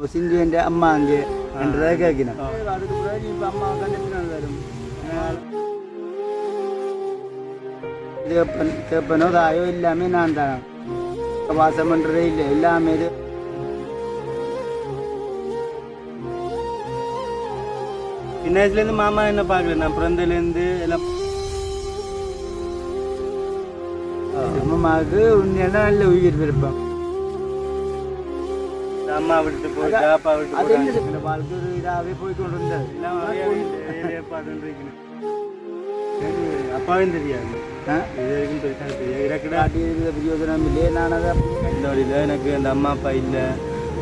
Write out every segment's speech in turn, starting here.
சிந்துவிൻ്റെ അമ്മ അங்கே என்றதை கேட்கணும். அதுக்கு பிறகு இப்போ அம்மா கண்டிப்பாக வரும். கேட்பனோ தாயோ எல்லாமே நான் தான் வாசம் பண்ணுறதே இல்லை. எல்லாமே இது சின்ன வயசுலேருந்து மாமா என்ன பார்க்கல, நான் பிறந்தலேருந்து எல்லாம் அம்மாவுக்கு உண்மையான நல்ல உயிர் விருப்பம். அம்மா விட்டு போயிட்டு அப்பா விட்டு போயிட்டு வாழ்க்கை ஒரு இதாகவே போய்கொண்டு இருந்தது. அப்பாவும் தெரியாது, பிரயோஜனம் இல்லையே. நான் அதை இந்த வழியில் எனக்கு அந்த அம்மா அப்பா இல்லை,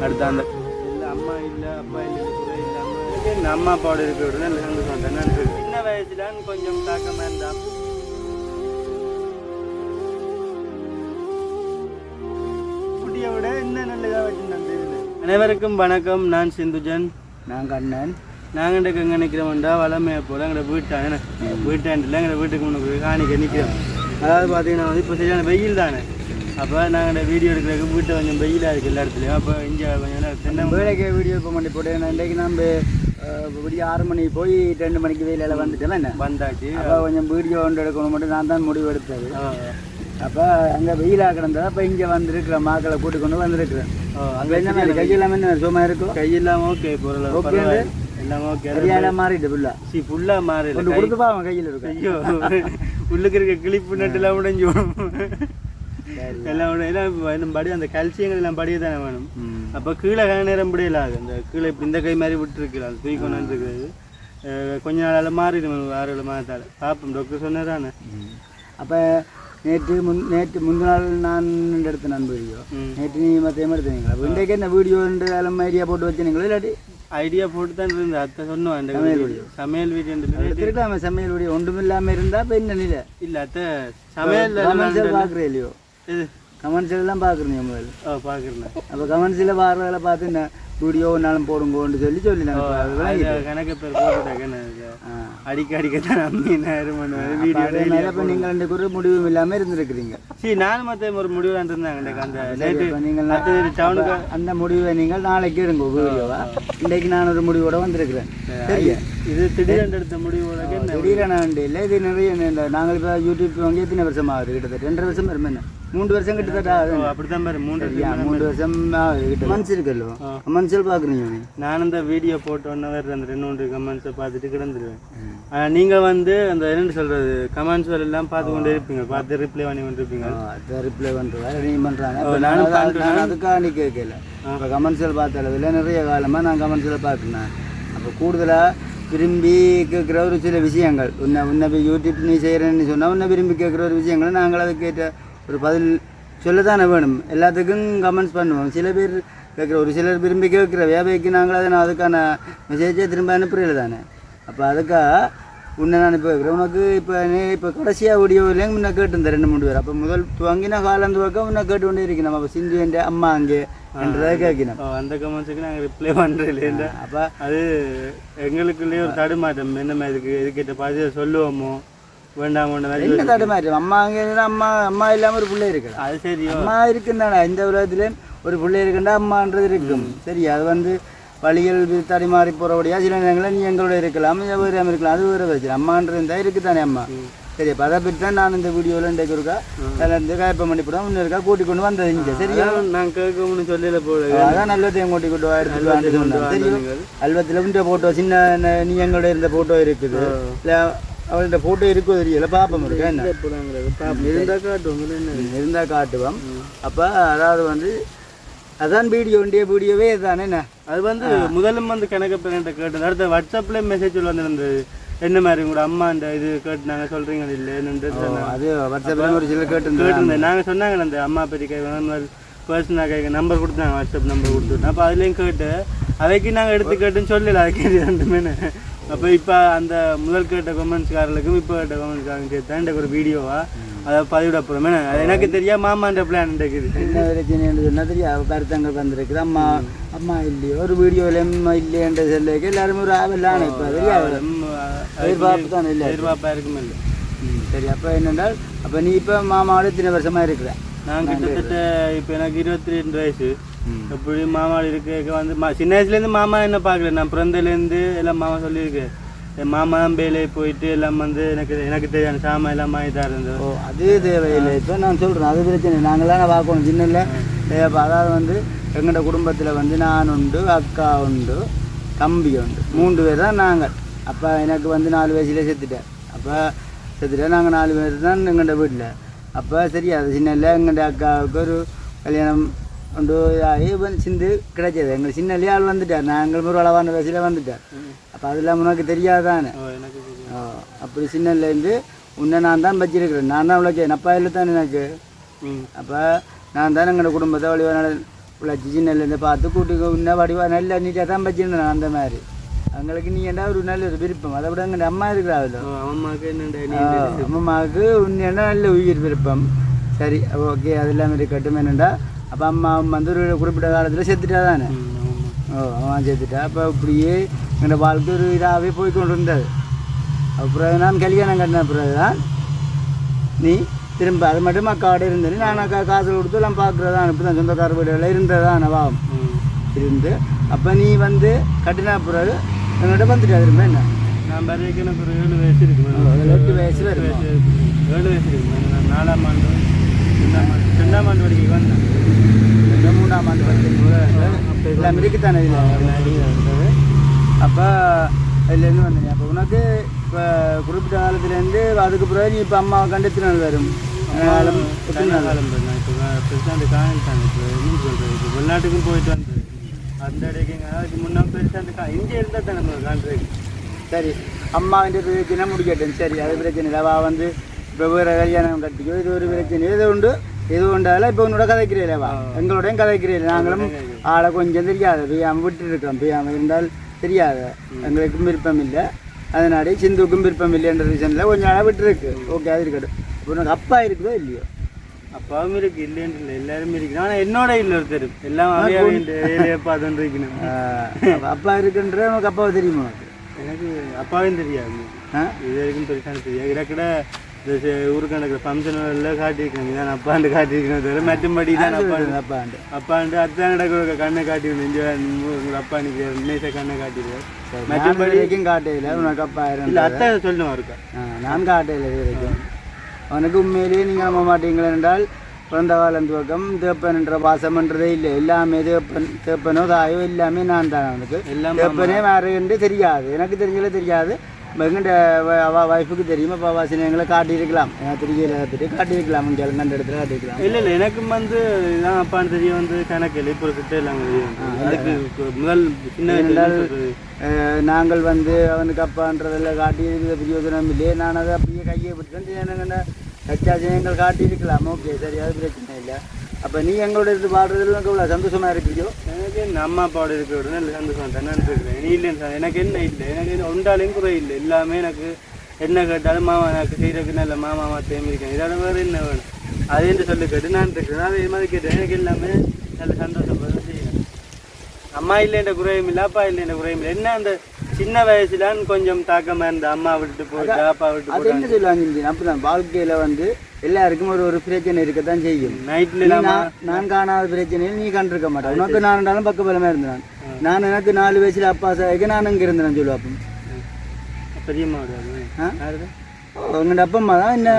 அடுத்த அந்த இல்லை அம்மா இல்லை அப்பா இல்லை குறை இல்லாமல் இந்த அம்மா அப்பாவோட இருக்க விட நல்ல சந்தோஷம். நான் சின்ன வயசுல கொஞ்சம் தாக்கமாக இருந்தான். குட்டியை விட இன்னும் நல்லதாக வச்சுருந்தேன். அனைவருக்கும் வணக்கம். நான் சிந்துஜன், நான் கண்ணன். நாங்கள் இன்றைக்கு எங்கே நிற்கிறோம்டா வளமையை போல் எங்களோட வீட்டான வீட்டாண்டில் எங்களோட வீட்டுக்கு முன்னுக்கு காணிக்க நிற்கிறோம். அதாவது பார்த்தீங்கன்னா வந்து இப்போ சரியான வெயில் தானே. அப்போ நாங்கள் வீடியோ எடுக்கிறதுக்கு வீட்டை கொஞ்சம் வெயிலாக இருக்குது எல்லா இடத்துலையும். அப்போ இங்கே கொஞ்சம் தென்னை வேலைக்கு வீடியோ இப்போ பண்ணி போட்டு இன்றைக்கு நம்ம விடிய 6 மணிக்கு போய் 2 மணிக்கு வெயிலில் வந்துட்டேன். என்ன வந்தாச்சு. அப்போ கொஞ்சம் வீடியோ ஒன்று எடுக்கணும் மட்டும் நான் தான் முடிவு எடுத்தது. அப்போ அங்கே வெயிலாக கிடந்தா அப்போ இங்கே வந்துருக்குறேன், மாக்களை கூட்டி கொண்டு வந்துருக்குறேன். அங்கே என்ன மாதிரி கையெல்லாமே என்ன சும்மா இருக்கும்? கையெல்லாம் ஓகே, பொருள் ஓகே, எல்லாம் ஓகே. கையெல்லாம் மாறிட்டு ஃபுல்லா ஃபுல்லாக மாறி கொடுத்து பாவம் கையில் இருக்கும். ஐயோ உள்ளுக்கு இருக்க கிளிப்பு நட்டுலாம் உடைஞ்சு எல்லாம் எல்லாம் படி அந்த கல்சியங்கள் எல்லாம் படியே தானே வேணும். அப்போ கீழே நேரம் படியலாது. அந்த கீழே இப்படி இந்த கை மாதிரி விட்டுருக்குது, அது தூக்கி கொண்டு இருக்கிறது. கொஞ்ச நாளால் மாறிடும், 6-7 மாதத்தால் பார்ப்போம். டாக்டர் சொன்னாரானே. அப்போ நேற்று முந்தின நாள் நான் எடுத்த நான் வீடியோ, நேற்று நீ மற்ற எடுத்தீங்களா? இன்றைக்கு என்ன வீடியோ எல்லாம் ஐடியா போட்டு வச்சுனீங்களா? இல்லாட்டி ஐடியா போட்டு தான் இருந்தேன். அத்தை சொன்னோம் சமையல் வீடியோ எடுத்துக்கிட்டாம சமையல் வீடியோ ஒன்றும் இல்லாமல் இருந்தால் இப்போ என்ன நிலை இல்லை. அத்தை சமையல் பார்க்குறேன் இல்லையோ? இது கமெண்ட்ஸ்லாம் பார்க்குறீங்க முதல்ல? பார்க்குறேன். அப்போ கமெண்ட்ஸில் பார்க்குறதில் பார்த்து என்ன வீடியோ ஒன்றாலும் போடுங்கன்னு சொல்லி கணக்கு பேர் போட்டுட்டேன். அடிக்கத்தான் வீடியோ இப்போ நீங்கள் 2 ஒரு முடிவும் இல்லாமல் இருந்திருக்கிறீங்க. சரி, நானும் மற்ற ஒரு முடிவு இருந்தாங்க. நீங்கள் அந்த முடிவை நீங்கள் நாளைக்கு எடுங்க வீடியோவா. இன்றைக்கு நான் ஒரு முடிவோட வந்திருக்கிறேன். சரியா? இது திடீரென்று எடுத்த முடிவோட திடீரென இல்லை. இது நிறைய நாங்கள் இப்போ யூடியூப் வாங்கி எத்தனை வருஷம் ஆகுது? கிட்டத்தட்ட 2.5 வருஷம் வருமே. என்ன 3 வருஷம் கிட்டத்தட்ட அப்படித்தான் பாரு. 3 வருஷம் கமெண்ட்ஸ் இருக்குல்லோ, கமெண்ட்ஸில் பார்க்குறீங்க. நான் அந்த வீடியோ போட்டு ஒன்று வேறு அந்த 2-3 கமெண்ட்ஸை பார்த்துட்டு கிடந்துருவேன். நீங்கள் வந்து அந்த என்னென்னு சொல்கிறது கமெண்ட்ஸ் எல்லாம் பார்த்து கொண்டே இருப்பீங்க, பார்த்து ரிப்ளை பண்ணி கொண்டு இருப்பீங்க. அதை ரிப்ளை பண்ணுறேன் நீங்கள் பண்ணுறாங்க. நான் அதுக்காக நீ கேட்கல. இப்போ கமெண்ட்ஸில் பார்த்த அளவில் நிறைய காலமாக நான் கமெண்ட்ஸில் பார்க்குறேன். அப்போ கூடுதலாக விரும்பி கேட்குற ஒரு சில விஷயங்கள் உன்னை போய் யூடியூப் நீ செய்கிறேன்னு சொன்னால் உன்னை விரும்பி கேட்குற ஒரு விஷயங்களை நாங்கள் அதை கேட்ட ஒரு பதில் சொல்லத்தானே வேணும். எல்லாத்துக்கும் கமெண்ட்ஸ் பண்ணுவோம். சில பேர் கேட்குற ஒரு சிலர் விரும்பி கேட்குற வியாபாரிக்கு நாங்கள் அதை அதுக்கான மெசேஜே திரும்ப அனுப்புறீங்க தானே. அப்போ அதுக்காக உன்னை நான் இப்போ உனக்கு இப்போ கடைசியாக வீடியோவிலேயும் முன்ன கேட்டுருந்தேன் 2-3 பேர். அப்போ முதல் துவங்கின காலம் துவக்கம் முன்ன கேட்டு கொண்டே இருக்கணும். அப்போ சிந்துவிൻ്റെ அம்மா அங்கே என்றதை கேட்கணும். அந்த கமெண்ட்ஸுக்கு நாங்கள் ரிப்ளை பண்ணுறோம் இல்லையா? அப்போ அது எங்களுக்குள்ளேயே ஒரு தடுமாட்டம். என்ன இதுக்கிட்ட பார்த்து சொல்லுவோமோ வேண்டாம் என்ன தடுமாற்றம்? அம்மா அங்கே அம்மா இல்லாமல் ஒரு பிள்ளை இருக்கலாம். அது சரி, அம்மா இருக்குந்தானே. இந்த உலகத்துலேயும் ஒரு பிள்ளை இருக்குண்டா அம்மான்றது இருக்கும். சரி, அது வந்து வழிகள் தடுமாறி போகிறபடியா சில நேரங்களில் நீ எங்களோட இருக்கலாம், வேறு இருக்கலாம். அது வேறு வச்சு அம்மான்றது இருந்தால் இருக்குதானே அம்மா. சரி, அப்போ அதை பற்றி தான் நான் இந்த வீடியோவில் இன்றைக்கு இருக்கா இருந்து காயப்பம் பண்ணிவிடும் இன்னும் இருக்கா கூட்டி கொண்டு வந்தது இங்கே. சரியா? நான் கேட்கணும்னு சொல்லல போல. அதான் நல்லதையும் கூட்டி கொண்டு எடுத்துட்டு சொன்னேன். தெரியும், அல்வத்தில் இந்த ஃபோட்டோ சின்ன நீ எங்களோட இருந்த ஃபோட்டோ இருக்குது. இல்லை அவள்கிட்ட ஃபோட்டோ இருக்கோ தெரியல, பாப்பம் இருக்கா என்ன இருந்தால் காட்டுவோம். அப்போ அதாவது வந்து அதான் வீடியோவே தானே. என்ன அது வந்து முதலும் வந்து கணக்கு பேர்கிட்ட கேட்டது. அடுத்த வாட்ஸ்அப்ல மெசேஜ் வந்துருந்தது. என்ன மாதிரி உங்களோட அம்மா அந்த இது கேட்டு நாங்கள் சொல்கிறீங்க இல்லைன்னு அது வாட்ஸ்அப்பில் ஒரு சில கேட்டுருந்தேன். நாங்கள் சொன்னாங்க அந்த அம்மா பற்றி கேட்க பர்சனாக கேட்க நம்பர் கொடுத்தாங்க, வாட்ஸ்அப் நம்பர் கொடுத்துட்டேன். அப்போ அதுலேயும் கேட்டு அதைக்கு நாங்கள் எடுத்து கேட்டுன்னு சொல்லல. அதுக்கு 2 அப்போ இப்போ அந்த முதல் கேட்ட கமெண்ட்ஸ்காரர்களுக்கும் இப்போ கேட்ட கமெண்ட்ஸ்காரங்க சேர்த்து ஒரு வீடியோவா அதை பதிவிட போகிறோம். அது எனக்கு தெரியாது. மாமான்ற பிளான் இருக்குது. என்ன பிரச்சனை சொன்னால் தெரியாது. கருத்தங்கள் வந்திருக்குது. அம்மா இல்லையோ ஒரு வீடியோவில் இல்லைன்ற சொல்லிக்கு எல்லாருமே ஒரு ஆவலான இப்போ தெரியாது. எதிர்பார்ப்பு தானே இல்லை, எதிர்பார்ப்பாக இருக்குமே இல்லை. சரி, அப்போ என்னென்றால் அப்போ நீ இப்போ மாமாவோட இத்தனை வருஷமாக இருக்கிற? நான் கிட்டத்தட்ட இப்போ எனக்கு 22 வயசு. எப்படி மாமா இருக்க வந்து சின்ன வயசுலேருந்து மாமா என்ன பார்க்கல, நான் பிறந்தலேருந்து எல்லாம் மாமா சொல்லியிருக்கேன். என் மாமா தான் வேலையை போயிட்டு எல்லாம் வந்து எனக்கு தெரியாது சாமான் எல்லாம் வாங்கி தான் இருந்தது. ஓ அது தேவையில்லை. இப்போ நான் சொல்கிறேன் அது பிரச்சனை நாங்களாம் பார்க்கணும் சின்ன இல்லை. இப்போ அதாவது வந்து எங்களோட குடும்பத்தில் வந்து நான் உண்டு, அக்கா உண்டு, தம்பி உண்டு, 3 பேர் தான் நாங்கள். அப்போ எனக்கு வந்து 4 வயசுல செத்துட்டேன். அப்போ செத்துட்டேன். நாங்கள் 4 பேர் தான் எங்கள்ட வீட்டில். அப்போ சரி அது சின்ன இல்லை. எங்கள்ட அக்காவுக்கு ஒரு கல்யாணம் உண்டு ஆகி சிந்து கிடைச்சது. எங்களுக்கு சின்ன இல்லையா ஆள் வந்துட்டார். நாங்கள் ஒரு அளவான வயசில் வந்துட்டார். அப்போ அதெல்லாம் உனக்கு தெரியாதானே. அப்படி சின்ன இல்லைந்து உன்னை நான் தான் வச்சிருக்கிறேன். நான் தான் உழைச்சேன். அப்பா இல்லை தான் எனக்கு. அப்போ நான் தான் எங்களோட குடும்பத்தை வடிவான உழைச்சி சின்ன இல்லைருந்து பார்த்து கூட்டுக்கு உன்ன வடிவா நல்ல நீட்டாக தான் வச்சிருந்தேன். அந்த மாதிரி எங்களுக்கு நீ என்ன ஒரு நல்ல ஒரு விருப்பம். அதை விட எங்கள் அம்மா இருக்கிறாள். அம்மாவுக்கு உன்ன நல்ல உயிர் விருப்பம். சரி ஓகே அது இல்லாமல் இருக்கட்டும். என்னென்னா அப்போ அம்மா வந்து ஒரு குறிப்பிட்ட காலத்தில் செத்துட்டா தானே. அம்மா செத்துட்டா. அப்போ இப்படியே என்னோடய வாழ்க்கை ஒரு இதாகவே போய்கொண்டு இருந்தது. அப்புறம் நான் கல்யாணம் கட்டின பிறகு தான் நீ திரும்ப அது மட்டும் அக்காவோட இருந்தேன். நான் அக்கா காசு கொடுத்து எல்லாம் பார்க்குறதான். இப்போ தான் சொந்தக்கார வீடுகளில் இருந்ததான் நவாம் இருந்து. அப்போ நீ வந்து கட்டின பிறகு என்னோட வந்துட்டு திரும்ப என்ன நான் பிறகு எனக்கு ஒரு 7 வயசு இருக்கு. 8 வயசு வரும். 7 வயசு இருக்கு. நான் 4ஆம் ஆண்டு 2ஆம் ஆண்டு வரைக்கும் வந்தேன். 3ஆம் ஆண்டு வரைக்கும் எல்லாம் இருக்குத்தானே இருந்தது. அப்போ அதுலேருந்து வந்தேன். அப்போ உனக்கு இப்போ குறிப்பிட்ட காலத்துலேருந்து அதுக்கு பிறகு நீ இப்போ அம்மாவை கண்டு எத்தனை நாள் வரும்? காலம் இப்போ பெருசாக காணிட்டாங்க. இப்போ என்ன சொல்கிறது, இப்போ வெளிநாட்டுக்கும் போயிட்டு வந்தது அந்த இடைக்கு அதுக்கு முன்னாடி பெருசாக இங்கே இருந்தால் தான் நம்ம காண்றதுக்கு. சரி அம்மாவிൻ്റെ பிரச்சனை முடிக்கட்டும். சரி அது பிரச்சனை இல்லை. அவள் வந்து இப்போ வேறு கல்யாணம் கட்டிக்கோ இது ஒரு பிரச்சனை எது உண்டால இப்போ உன்னோட கதைக்கிறீங்களேவா எங்களோடையும் கதைக்கிறீங்க. நாங்களும் ஆளை கொஞ்சம் தெரியாது பெய்யாமல் விட்டுருக்கோம். பெய்யாமல் இருந்தால் தெரியாது. எங்களுக்கும் விருப்பம் இல்லை. அதனாலே சிந்துக்கும் விருப்பம் இல்லைன்ற ரீசனில் கொஞ்சம் நாளாக விட்டுருக்கு. ஓகே அது இருக்கட்டும். இப்போ உனக்கு அப்பா இருக்குதோ இல்லையோ? அப்பாவும் இருக்கு இல்லைன்னு இல்லை, எல்லாருமே இருக்கு. ஆனால் என்னோட இல்லை ஒருத்தர் எல்லாம் பார்த்துட்டு இருக்கணும். அப்பா இருக்குன்ற உனக்கு அப்பாவை தெரியுமா? எனக்கு அப்பாவும் தெரியாது. இது வரைக்கும் பெருசாக தெரியாது. இடக்கிட இந்த ஊருக்கு நடக்கிற ஃபங்க்ஷனில் காட்டியிருக்கேன். இதான் அப்பாண்டு காட்டியிருக்கேன் தவிர மற்றபடி தான் அப்பாண்டு அதுதான் நடக்கிற கண்ணை காட்டிருக்கேன். உங்கள் அப்பா நிற்கிற இன்னைக்கு கண்ணை காட்டிடுவேன். மற்றபடி வரைக்கும் காட்டையில் உனக்கு அப்பா இல்லை அத்தை சொல்லுவோம் இருக்கா. நான் காட்டையில் இது வரைக்கும் அவனுக்கு உண்மையிலேயே நீங்கள் நம்ப மாட்டீங்களே என்றால் பிறந்த காலம் துவக்கம் தேப்பன்ன்ற வாசம்ன்றதே இல்லை. எல்லாமே தேப்பனோ தாயோ எல்லாமே நான் தான். அவனுக்கு தேப்பனே வேறுன்னு தெரியாது. எனக்கு தெரிஞ்சலே தெரியாது. எங்கிட்ட வைஃபுக்கு தெரியுமா இப்போ வாசனைங்களை காட்டியிருக்கலாம். தெரியல பற்றி காட்டியிருக்கலாம். இங்கே அந்த இடத்துல காட்டியிருக்கலாம். இல்லை இல்லை எனக்கு வந்து இதான் அப்பான்னு தெரிய வந்து கணக்கு இல்லை. இப்போ கிட்ட எல்லாம் எனக்கு முதல் சின்ன நாங்கள் வந்து அவனுக்கு அப்பான்றதெல்லாம் காட்டியிருக்கிற பிரயோஜனம் இல்லையே. நான் அதை அப்படியே கையை விட்டுட்டேன். என்னங்கண்ணா கச்சாசனங்கள் காட்டியிருக்கலாம். ஓகே சரி அது பிரச்சனை இல்லை. அப்போ நீ எங்களோட இருந்து பாடுறதுல எனக்கு இவ்வளோ சந்தோஷமாக இருக்கிறியோ? எனக்கு என் அம்மா அப்பாவோட இருக்கிற நல்ல சந்தோஷம் தான் நான் இருக்கிறேன். நீ இல்லைன்னு சார் எனக்கு என்ன இல்லை. எனக்கு ஒன்றாலையும் குறை இல்லை. எல்லாமே எனக்கு என்ன கேட்டாலும் மாமா எனக்கு செய்கிறதுக்கு நல்ல மாமா தேமிருக்கேன். இதோட வேறு என்ன வேணும் அது என்று சொல்லி கேட்டு நான் இருக்கிறேன். அதே மாதிரி கேட்டேன். எனக்கு எல்லாமே நல்ல சந்தோஷம் செய்யணும். அம்மா இல்லைன்ற குறையும் இல்லை, அப்பா இல்லைன்ற குறையும் இல்லை. என்ன அந்த சின்ன வயசுலான்னு கொஞ்சம் தாக்கமாக இருந்த அம்மா விட்டு போயிட்டு அப்பா விட்டு போட்டு என்ன சொல்லுவாங்க. அப்படிதான் வாழ்க்கையில் வந்து எல்லாருக்கும் ஒரு பிரச்சனை இருக்கத்தான் செய்யும். நைட்டில் நான் காணாத பிரச்சனையில் நீ கண்டிருக்க மாட்டேன். உனக்கு நான் இருந்தாலும் பக்கபலமாக இருந்தேன். நான் எனக்கு 4 வயசுல அப்பா சாய்க்க நான் இங்கே இருந்தேன் சொல்லுவாப்பன் பெரியம்மா. உங்களோட அப்பா அம்மா தான் என்ன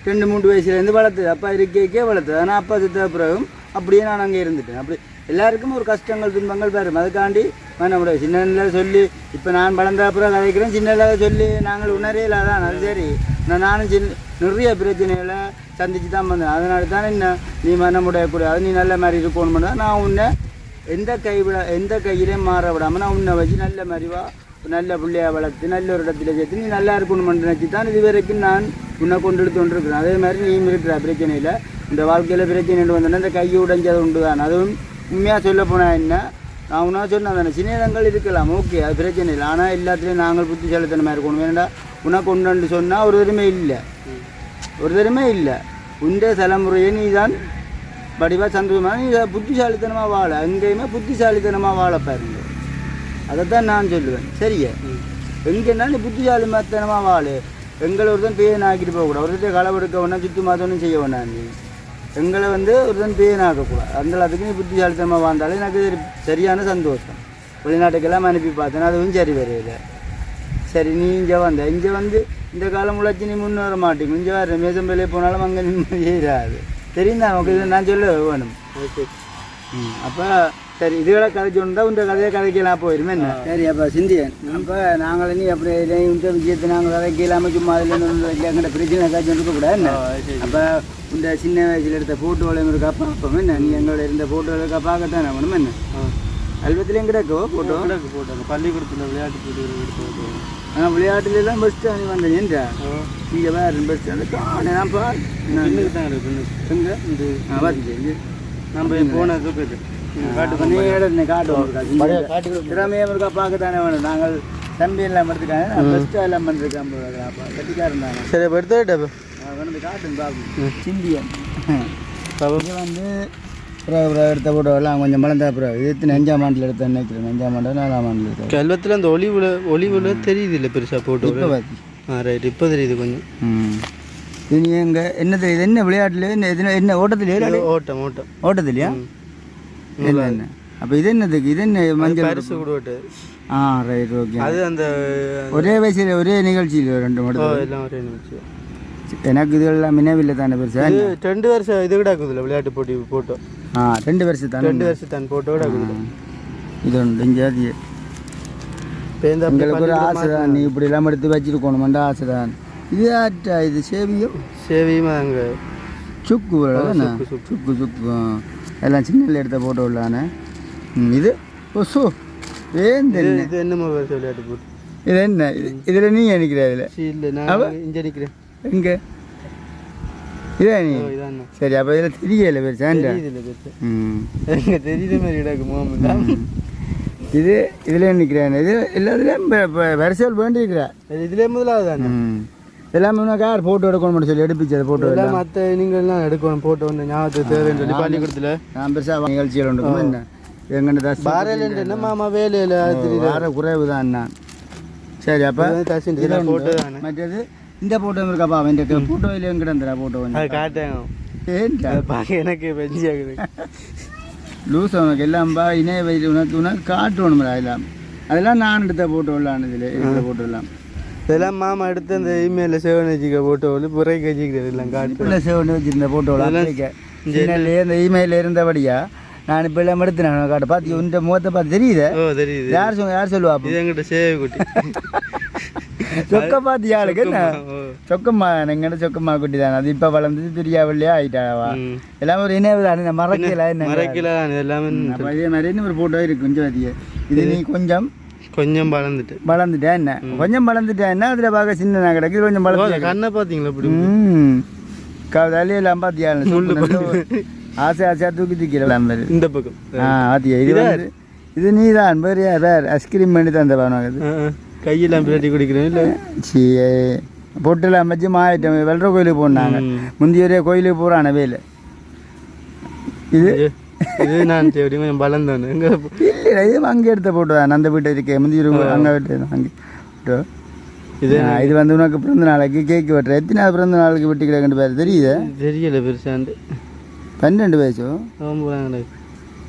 2-3 வயசுலேருந்து வளர்த்தது. அப்பா இருக்கே வளர்த்தது. ஆனால் அப்பா செத்த பிறகும் அப்படியே நான் அங்கே இருந்துட்டேன். அப்படி எல்லாருக்கும் ஒரு கஷ்டங்கள் துன்பங்கள் பாரும். அதுக்காண்டி நம்மளோட சின்ன சொல்லி இப்போ நான் வளர்ந்த அப்புறம் கதைக்கிறேன். சின்ன சொல்லி நாங்கள் உணரையில தான். அது சரி நானும் நிறைய பிரச்சனைகளை சந்திச்சு தான் வந்தேன். அதனால தானே என்ன நீ மனமுடையக்கூடாது நீ நல்ல மாதிரி இருக்கணும் தான் நான் உன்னை எந்த கையிலையும் மாற விடாமல் நான் உன்னை வச்சு நல்ல மாதிரிவா நல்ல பிள்ளையாக வளர்த்து நல்ல ஒரு இடத்துல சேர்த்து நீ நல்லா இருக்கணும்னு நினச்சி தான் இது வரைக்கும் நான் உன்னை கொண்டு கொண்டிருக்கிறேன். அதே மாதிரி நீயும் இருக்கிற பிரச்சனையில் இந்த வாழ்க்கையில் பிரச்சனை வந்தோன்னா இந்த கையை உடைஞ்சது உண்டு தான். அதுவும் உண்மையாக சொல்ல போனால் என்ன நான் உன்னா சொன்னேன் தானே சின்ன இடங்கள் இருக்கலாம். ஓகே அது பிரச்சனை இல்லை. ஆனால் எல்லாத்துலேயும் நாங்கள் புத்திசாலித்தனமாக இருக்கணும். ஏன்னா உனக்கு ஒன்று சொன்னால் ஒரு தருமே இல்லை. உண்டே தலைமுறையை நீ தான் வடிவாக சந்தோஷமாக நீ புத்திசாலித்தனமாக வாழ எங்கேயுமே புத்திசாலித்தனமாக வாழ பாருங்க. அதைத்தான் நான் சொல்லுவேன். சரியா எங்கன்னா நீ புத்திசாலித்தனமாக வாழு. எங்களை ஒருத்தன் பேன் ஆக்கிட்டு போகக்கூடாது. ஒருத்தர் களவெடுக்க வேணா சுற்றி மாதம் செய்ய வேண்டாம். நீ எங்களை வந்து ஒருத்தன் பேனாக்கக்கூடாது அந்த அளவுக்கு நீ புத்திசாலித்தனமாக வாழ்ந்தாலும் எனக்கு சரியான சந்தோஷம். வெளிநாட்டுக்கெல்லாம் அனுப்பி பார்த்தேன், அதுவும் சரி வரையில. சரி நீ இங்கே வந்து இந்த காலம் உழைச்சி நீ முன்னேற மாட்டேங்க. இங்கே வர மேசம்பேலையே போனாலும் அங்கே நிம்மதியே இராது. தெரியும் தான் நமக்கு இது நான் சொல்ல வேணும். அப்போ சரி இதுகளை கதைச்சு கொண்டா இந்த கதையை கதைக்கலாம் போயிடுமே என்ன. சரி அப்போ சிந்தியன் அப்போ நாங்கள் நீ அப்படி இந்த விஷயத்தை நாங்கள் கதைக்கலாமல் சும்மா அதில் எங்கிட்ட பிரச்சனை காய்ச்சி இருக்கக்கூடாது என்ன. அப்போ இந்த சின்ன வயசில் எடுத்த ஃபோட்டோவில் இருக்கா பார்ப்போம் என்ன. நீ எங்களோட இருந்த ஃபோட்டோவில் இருக்கா பார்க்கத்தானே வேணும் என்ன. அல்பத்துலேயும் கிடக்கோ ஃபோட்டோ போட்டோம் பள்ளிக்கூடத்தில் விளையாட்டு போட்டு விளையாட்டுலாம் பெஸ்ட்டு நீ வந்தேன்டா. இங்கே வேறு பெஸ்ட்டு அந்த காணே நான் பின்னுக்கு தான் இருக்கு எங்கே இந்த பார்த்து நம்ம போனது போயிட்டு திறமையாக இருக்கா பார்க்கத்தானே வேணும். நாங்கள் தம்பி எல்லாம் எடுத்துக்காங்க பெஸ்ட்டாக எல்லாம் பண்ணிருக்கேன் கட்டிக்காருந்தாங்க. சரி இப்போ எடுத்துக்கிட்டே வந்து காட்டுன்னு பார்க்கணும். சிந்தியன் வந்து எடுத்த போட்டோ எல்லாம் கொஞ்சம் மலர்ந்தா அப்புறம் இது 5ஆம் ஆண்டில் எடுத்த நினைக்கிறேன். 5ஆம் ஆண்டு 4ஆம் ஆண்டில் எடுத்தேன். கல்வத்தில் அந்த ஒளிவுல தெரியுது இல்லை பெருசாக போட்டோ. இப்போ பார்த்து ரைட் இப்போ தெரியுது கொஞ்சம். இது நீ எங்கே என்ன தெரியுது என்ன விளையாட்டுல என்ன ஓட்டத்துலையே ஓட்டத்துலையா என்ன. அப்போ இது என்னதுக்கு இது என்ன மஞ்சள் பரிசு கொடுவட்டு. Right okay. அது அந்த ஒரே வயசில் ஒரே நிகழ்ச்சியில் 2 மட்டும் எல்லாம் ஒரே நிகழ்ச்சி. எனக்கு இதெல்லாம் நினைவில்லை தானே பெருசா 2 வருஷம் இது கூட ஆகுதுல்ல விளையாட்டு போட்டி போட்டோ. 2 வருஷம் தானே 2 வருஷம் தான் போட்டோ கூட ஆகுது. இது ஒன்று இங்கே எங்களுக்கு ஒரு ஆசை தான். நீ இப்படி எல்லாம் எடுத்து வச்சுருக்கணுமெண்டா ஆசை தான். இது ஆட்டா இது சேவியும் அங்கே சுக்கு சுக்கு எல்லாம் சின்ன எடுத்த போட்டோ இல்லானே. இது ஒசோ இது என்ன விளையாட்டு போட்டு இது என்ன இதில் நீ நினைக்கிற இதில் இல்லை நான் இங்கே நிற்கிறேன் எங்கே இதே நீ சரி. அப்போ இதில் தெரியல பெருசா எங்கே தெரியுத மாதிரி கிடக்கு. இது இதில் நிற்கிறேன். இது எல்லாத்துலேயும் வரிசையில் வேண்டியிருக்கிறேன். இதுலேயே முதலாவது தானே எல்லாமே கார் ஃபோட்டோ எடுக்கணும்னு சொல்லி எடுப்பிச்சு அது ஃபோட்டோ எல்லாம் மற்ற நீங்கள்லாம் எடுக்கணும் ஃபோட்டோ வந்து ஞாபகத்துக்கு தேவைன்னு சொல்லி பள்ளிக்கூடத்தில் நான் பெருசாக நிகழ்ச்சிகள் உண்டு என்ன எங்கன்னு பாறையில் என்ன மாமா வேலையில் வேற குறைவு தான் நான். சரி அப்போ ஃபோட்டோ தானே. மற்றது இந்த ஃபோட்டோ இருக்காப்பா இந்த ஃபோட்டோவில் எங்கிட்ட ஃபோட்டோ அது காட்டேன் ஏன்டா பார்க்க எனக்கு பெஞ்சியாகுது லூஸ் உனக்கு எல்லாம்பா இணைய வயது உனக்கு காட்டணும்ல அதெல்லாம் நான் எடுத்த ஃபோட்டோ இல்லாமல் இதில் இருக்கிற ஃபோட்டோ எல்லாம் இதெல்லாம் மாமா எடுத்து அந்த இமெயிலில் சேவன் வச்சுக்க ஃபோட்டோவில் புறைக்கு வச்சுக்கிறது எல்லாம் காட்டு சேவன் வச்சுருந்த ஃபோட்டோவில் சின்னல்லையே இந்த இமெயிலில் இருந்தபடியா நான் இப்போ எல்லாம் எடுத்துனேன் காட்ட பார்த்து இந்த முகத்தை பார்த்து தெரியுது. தெரியுது யார் சொல்லுவா எங்கிட்ட சேவை குட்டி சொக்க பார்த்து யாருக்கு என்ன சொக்கம்மா எங்கிட்ட சொக்கம்மா குட்டி தானே. அது இப்போ வளர்ந்து தெரியாவில்லையா ஆயிட்டாவா எல்லாம் ஒரு இணைவு தானே மறக்கல மறக்கல எல்லாமே. அதே மாதிரி இன்னும் ஒரு ஃபோட்டோ இருக்கு கொஞ்சம் அதிக. இது நீ கொஞ்சம் வளர்ந்துட்டா என்ன கொஞ்சம் வளர்ந்துட்டா என்ன அதில் பார்க்க சின்ன கிடக்கு கொஞ்சம் வளர்ந்து கண்ணை பார்த்தீங்களா இப்படி தலையெல்லாம் பார்த்தியா ஆசையாக தூக்கிக்கலாம் இந்த பக்கம் ஆத்தியா இது வந்து இது நீ தான் வேறு ஐஸ்கிரீம் பண்ணி தான் அந்த கையெல்லாம் பிளாட்டி குடிக்கிறேன் இல்லை பொட்டெல்லாம் வச்சு மாறிட்டோம். வெள்ளரை கோயிலுக்கு போனாங்க முந்தைய கோயிலுக்கு போகிறான வேலை. இது இது நான் கொஞ்சம் பலந்தோன்னு எங்கே இல்லை இது அங்கே எடுத்த போட்டோ தான் அந்த வீட்டை இருக்கேன் முந்தைய அங்கே வீட்டு அங்கே இது வந்து உனக்கு பிறந்த நாளைக்கு கேக்கு வெட்டுற எத்தனை பிறந்த நாளுக்கு வெட்டி கிடக்குன்னு பேர் தெரியுது தெரியல பெருசாண்டு 12 வயசோ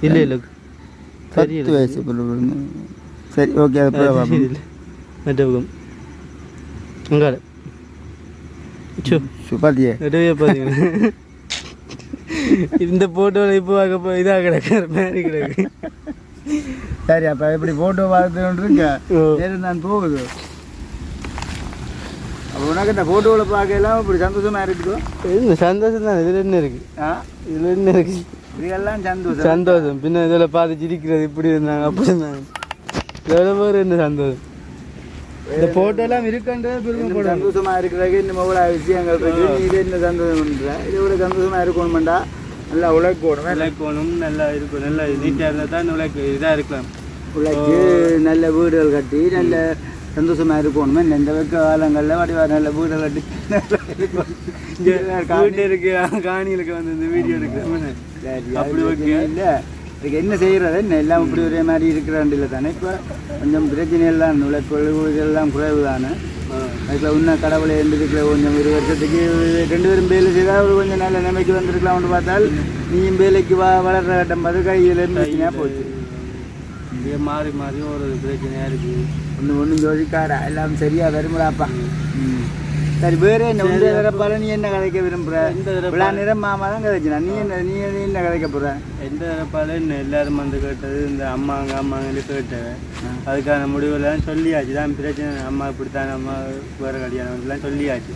இல்லை இல்லை 10 வயசு சரி ஓகே அது மற்றபக்கம் அங்கால பாத்தியே பார்த்தீங்கன்னா இந்த ஃபோட்டோவில் இப்போ இதாக கிடக்கிற மாதிரி கிடக்கு. சரி அப்போ இப்படி ஃபோட்டோ பார்த்துட்டு இருக்க நான் போகுது. அப்போ உனக்கு இந்த ஃபோட்டோவில் பார்க்கலாம் இப்படி சந்தோஷமாக இருக்குதோ. இந்த சந்தோஷம் தான். இதில் என்ன இருக்குது இதில் என்ன இருக்குது இதெல்லாம் சந்தோஷம். பின்ன இதில் பார்த்து சிரிக்கிறது இப்படி இருந்தாங்க அப்படி இருந்தாங்க இதில் பேர் என்ன சந்தோஷம். இந்த ஃபோட்டோலாம் இருக்குன்றது பெருமை சந்தோஷமாக இருக்கிறதுக்கு இன்னும் எவ்வளோ விஷயங்கள் இருக்குது. இது என்ன சந்தோஷம் பண்ணுற இது எவ்வளோ சந்தோஷமாக இருக்கணுமெண்டா நல்லா உழைக்கணும் நல்லா இருக்கும். நல்லா நீட்டாக இருந்தால் தான் இதாக இருக்கலாம். உழைச்சி நல்ல வீடுகள் கட்டி நல்ல சந்தோஷமாக இருக்கணுமே. இந்த வெக்க காலங்களில் வடிவாக நல்ல வீடுகள் கட்டி வீட்டு இருக்கு காணிகளுக்கு வந்து இந்த வீடியோ எடுக்கிறேன் அப்படி ஓகே இல்லை. இதுக்கு என்ன செய்கிறது என்ன எல்லாம் இப்படி ஒரே மாதிரி இருக்கிறாண்டில் தானே இப்போ கொஞ்சம் பிரச்சனை எல்லாம் உழைப்பு எல்லாம் குறைவு தானே. அதுக்குள்ள இன்னும் கடவுளை இருந்துருக்கல கொஞ்சம் 1 வருஷத்துக்கு 2 பேரும் வேலை செய்தால் ஒரு கொஞ்சம் நல்ல நிலைமைக்கு வந்திருக்கலாம்னு பார்த்தால் நீயும் வேலைக்கு வளர்ற கட்டம் பார்த்து கையில் பிரச்சனையாக போச்சு. இங்கே மாறி மாறி ஒரு பிரச்சனையாக இருக்குது. ஒன்றும் யோசிக்காரா எல்லாம் சரியாக வருமுடாப்பா. சரி வேறு என்ன உண்டைய தரப்பால நீ என்ன கதைக்க விரும்புகிற? விழா நேரம் மாமா தான் கதைச்சினா நீ என்ன கதைக்க போகிற? எந்த தரப்பால என்ன எல்லாரும் வந்து கேட்டது இந்த அம்மாங்க கேட்டேன். அதுக்கான முடிவெல்லாம் சொல்லியாச்சு தான். பிரச்சனை அம்மா இப்படித்தான் அம்மா வேறு கல்யாணம்லாம் சொல்லியாச்சு.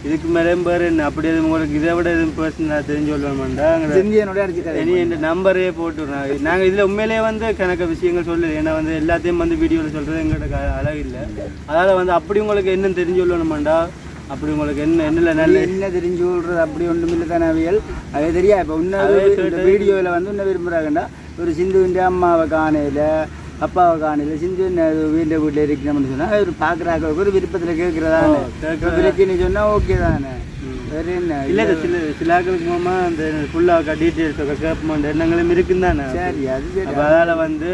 இதுக்கு மேலே வேறு என்ன அப்படி எதுவும் உங்களுக்கு இதை விட எதுவும் பர்சனாக தெரிஞ்சு சொல்லணும்டா இனி என் நம்பரே போட்டுருவோம். நாங்கள் இதில் உண்மையிலேயே வந்து கணக்க விஷயங்கள் சொல்லுது. ஏன்னா வந்து எல்லாத்தையும் வந்து வீடியோவில் சொல்கிறது எங்கள்கிட்ட அழகு இல்லை. அதனால் வந்து அப்படி உங்களுக்கு என்ன தெரிஞ்சு சொல்லணுமாண்டா அப்படி உங்களுக்கு என்ன தெரிஞ்சு சொல்கிறது அப்படி ஒன்றும் இல்லை தானே அவியல் அதே தெரியா. இப்போ இன்னொரு வீடியோவில் வந்து இன்னும் விரும்புகிறாங்கண்டா ஒரு சிந்துவிൻ്റെ அம்மாவை காணையில் அப்பாவை காணையில் சிந்து வீட்டில் இருக்கணும்னு சொன்னால் ஒரு பார்க்குறாங்க ஒரு விருப்பத்தில் கேட்குறதானே பிரச்சனை சொன்னால் ஓகே தானே. வேறு என்ன இல்லை சில ஆக்களுக்கு மாமா அந்த ஃபுல்லாக டீட்டெயில்ஸ் கேட்போம் எண்ணங்களும் இருக்குன்னு தானே. சரி அது சரி. அதனால் வந்து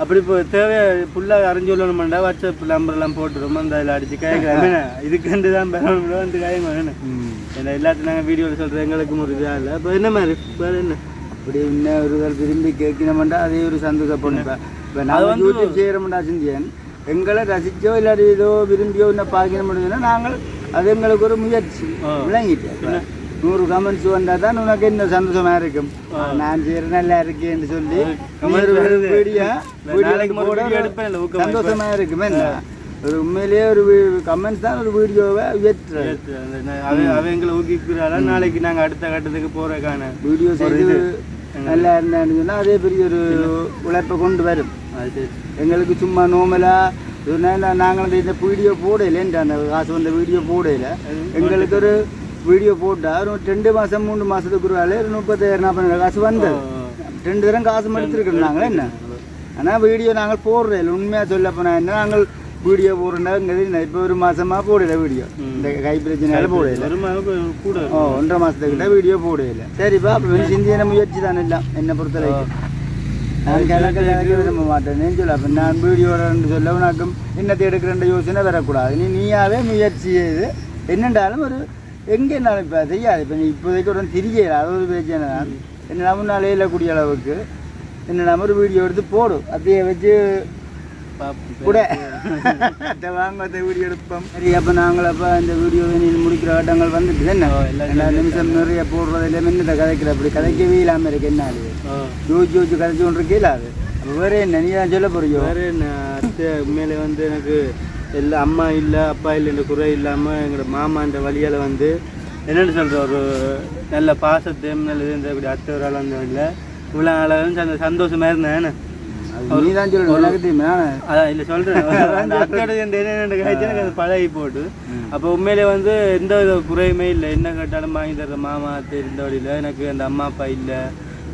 அப்படி இப்போ தேவையா ஃபுல்லாக அறிஞ்சு சொல்லணுமாண்டா வாட்ஸ்அப் நம்பர்லாம் போட்டுருவோம் அந்த அதில் அடித்து கேட்குறாங்க. இதுக்கு தான் பெறணும் வந்து காயங்க வேணும். ஏன்னா எல்லாத்தையும் நாங்கள் வீடியோவில் சொல்கிறோம் எங்களுக்கும் ஒரு இதாக இல்லை. இப்போ என்ன மாதிரி வேறு என்ன அப்படி இன்னும் ஒரு விரும்பி கேட்கணுமெண்டா அதே ஒரு சந்தோஷப்படும். இப்போ நான் வந்து யூடியூப் செய்கிறோம்டா சிந்தியன் எங்களை ரசிச்சோ இல்லாட்டி ஏதோ விரும்பியோ இன்னும் பார்க்கணும் முடியுதுன்னா நாங்கள் அது எங்களுக்கு ஒரு முயற்சி விளங்கிட்டேன். 100 கமெண்ட்ஸ் வந்தால் தான் உனக்கு இன்னும் சந்தோஷமாக இருக்கும். நான் செய்கிற நல்லா இருக்கேன்னு சொல்லி சந்தோஷமாக இருக்குமே. ஒரு உண்மையிலேயே ஒரு கமெண்ட்ஸ் தான் ஒரு வீடியோவை அவங்களை ஊக்குவிக்கிறால நாளைக்கு நாங்கள் அடுத்த கட்டத்துக்கு போகிறக்கான வீடியோ செய்து நல்லா இருந்தான்னு சொன்னால் அதே பெரிய ஒரு உழைப்பை கொண்டு வரும். எங்களுக்கு சும்மா நோமலாக நாங்கள் இந்த வீடியோ போடையிலேன்ட்டு அந்த காசு வந்த வீடியோ போடையில் எங்களுக்கு ஒரு வீடியோ போட்டால் ஒரு 2 மாதம் 3 மாதத்துக்கு ஒரு வேலை ஒரு 30,000-40,000 காசு வந்தது. 2 தரம் காசு எடுத்துருக்கோம் நாங்கள் என்ன. ஆனால் வீடியோ நாங்கள் போடுறதில்ல. உண்மையாக சொல்ல போனால் என்ன நாங்கள் வீடியோ போடுறோம்னா இப்போ ஒரு மாதமாக போடல வீடியோ இந்த கை பிரச்சனையால் போடையில 1.5 மாதத்துக்கிட்ட வீடியோ போடையில. சரிப்பா அப்போ சிந்தியான முயற்சி தானே எல்லாம் என்னை பொறுத்தளவுக்கு. நான் கிழக்க விரும்ப மாட்டேன்னு சொல்ல. அப்போ நான் வீடியோன்னு சொல்ல உனக்கும் என்னத்தை எடுக்கிறேன்ற யோசனை வரக்கூடாது. நீயாவே முயற்சி செய்து என்னென்றாலும் ஒரு எங்கேனாலும் இப்போ தெரியாது. இப்போ நீ இப்போதைக்கு ஒரு திரிகையில் அது ஒரு பிரச்சனை தான். என்ன முன்னாலே இல்லக்கூடிய அளவுக்கு என்ன ஒரு வீடியோ எடுத்து போடும் அதையை வச்சு கூட வாங்க வீடியோ எடுப்போம். சரி அப்போ நாங்கள் அப்போ இந்த வீடியோ முடிக்கிற ஆட்டங்கள் வந்துட்டு என்ன 2 நிமிஷம் நிறைய போடுறதில்ல மின்னத்தை கதைக்கிற அப்படி கதைக்கவே இல்லாமல் இருக்கு. என்ன அது யோசிச்சு கதைச்சு கொண்டு இருக்கே அது. அப்போ வேறு என்ன நீ தான் சொல்ல போறியோ? வேறு என்ன உண்மையிலே வந்து எனக்கு எல்லாம் அம்மா இல்லை அப்பா இல்லைன்ற குறை இல்லாமல் எங்களோட மாமான்ற வழியால் வந்து என்னென்னு சொல்கிற ஒரு நல்ல பாசத்தையும் நல்லது இந்த இப்படி அத்தை ஒரு ஆள் வந்தவங்கள இவ்வளோ நாளாக அந்த சந்தோஷமாக இருந்தேன். நீ தான் சொல்லணும் அதான் இல்லை சொல்கிறேன் அந்த அத்தோட என்னென்ன காய்ச்சி எனக்கு அது பழகி போட்டு. அப்போ உண்மையிலே வந்து எந்த வித குறையுமே இல்லை. என்ன கேட்டாலும் வாங்கி தர்ற மாமா அத்தை இருந்த வழியில் எனக்கு அந்த அம்மா அப்பா இல்லை.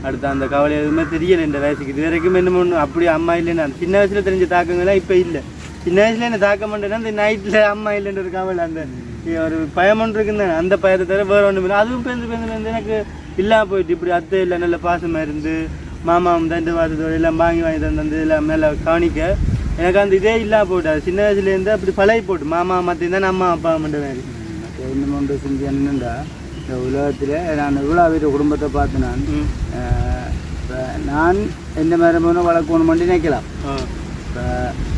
அடுத்த அந்த கவலை எதுவுமே தெரியலை இந்த வயசுக்கு. இது வரைக்கும் என்ன ஒன்று அப்படி அம்மா இல்லைன்னு அந்த சின்ன வயசில் தெரிஞ்ச தாக்கங்கள்லாம் இப்போ இல்லை. சின்ன வயசுல என்ன தாக்க மாட்டேன்னா இந்த நைட்டில் அம்மா இல்லைன்னு ஒரு கவலை அந்த ஒரு பயம் ஒன்று இருக்குன்னு அந்த பயத்தை தவிர வேறு ஒன்றும் இல்லை. அதுவும் பேருந்து எனக்கு இல்லாமல் போயிட்டு இப்படி அத்தை இல்லை நல்ல பாசமாக இருந்து மாமா தண்டு வாசத்தோடு எல்லாம் வாங்கி தந்து எல்லாம் நல்லா கவனிக்க எனக்கு அந்த இதே இல்லாமல் போயிட்டு சின்ன வயசுலேருந்து அப்படி பழகி போட்டு மாமா மற்ற தான் அம்மா அப்பா மட்டும் மாதிரி. இன்னும் ஒன்று செஞ்சு என்னென்னா இந்த உலகத்தில் நான் இவ்வளோ வீட்டு குடும்பத்தை பார்த்து நான் எந்த மாதிரி போனால் வளர்க்கணும் மட்டும் நினைக்கலாம். இப்போ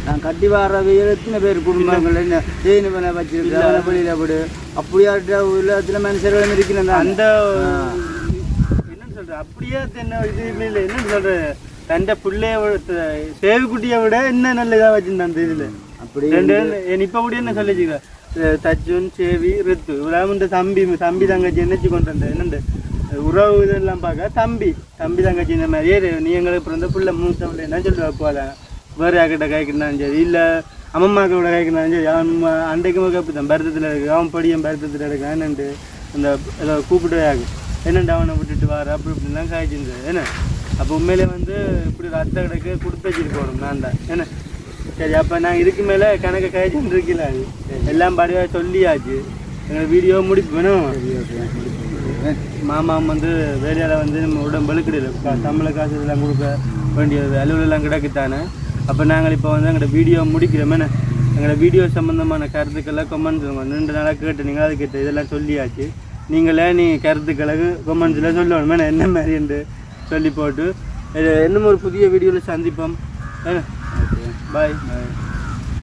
நான் கட்டி வர எத்தனை பேர் குடும்பங்கள் என்ன தேனி பண்ண வச்சிருக்கேன் வெளியில் போடு அப்படியாட்ட உலகத்தில் மனுஷர்களும் இருக்கிறேன். அந்த என்னன்னு சொல்கிறேன் அப்படியே என்ன இது இல்லை என்னன்னு சொல்கிறேன் தண்டை பிள்ளைய சேவிக்குட்டியை விட என்ன நல்ல இதாக வச்சுருந்தேன் அந்த இதில் அப்படி 2 இப்போ கூட என்ன சொல்லி வச்சுக்கிறேன் தச்சுன் சேவி ரித்து இவ்வளோ தம்பி தங்கச்சி என்னச்சு கொண்டு வந்தேன் என்னண்டு உறவு இதெல்லாம் பார்க்க தம்பி தங்கச்சி இந்த மாதிரியே நீ எங்களுக்கு பிறந்த பிள்ளை மூத்தவங்க என்ன சொல்லுவா போல வேறு யாக்கிட்ட காய்க்கினாலும் சரி இல்லை அம்மம்மாக்களோட காய்க்கினாலும் சரி அவன் அண்டைக்குமே கப்பித்தான் பருத்தத்தில் இருக்கு அவன் படியும் பருத்தத்தில் இருக்கான் என்னண்டு அந்த ஏதோ கூப்பிட்டு ஆகும் என்னண்டு அவனை விட்டுட்டு வர அப்படி இப்படிலாம் காய்ச்சிருந்தது என்ன. அப்போ உண்மையிலே வந்து இப்படி ஒரு அத்தை கடைக்கு கொடுத்து வச்சுட்டு போகணும் நான் தான் என்ன. சரி அப்போ நான் இதுக்கு மேலே கணக்கை காய்ச்சின்னு இருக்கல அது எல்லாம் படிவாக சொல்லியாச்சு. எங்கள் வீடியோ முடிப்பு வேணும். மாமா வந்து வேலையால் வந்து நம்ம உடம்பு வெளுக்கிடல சம்பள காசு இதெல்லாம் கொடுக்க வேண்டியது அலுவலெல்லாம் கிடக்குத்தானே. அப்போ நாங்கள் இப்போ வந்து எங்களோட வீடியோ முடிக்கிறோமே எங்களோட வீடியோ சம்மந்தமான கருத்துக்களை கமெண்ட்ஸ் நீண்ட நாளாக கேட்டு நீங்கள் அதுக்கிட்ட இதெல்லாம் சொல்லியாச்சு. நீங்களே கருத்துக்களை கமெண்ட்ஸில் சொல்லணும் என்ன மாதிரி என்று சொல்லி போட்டு இன்னும் ஒரு புதிய வீடியோவில் சந்திப்போம். பாய்.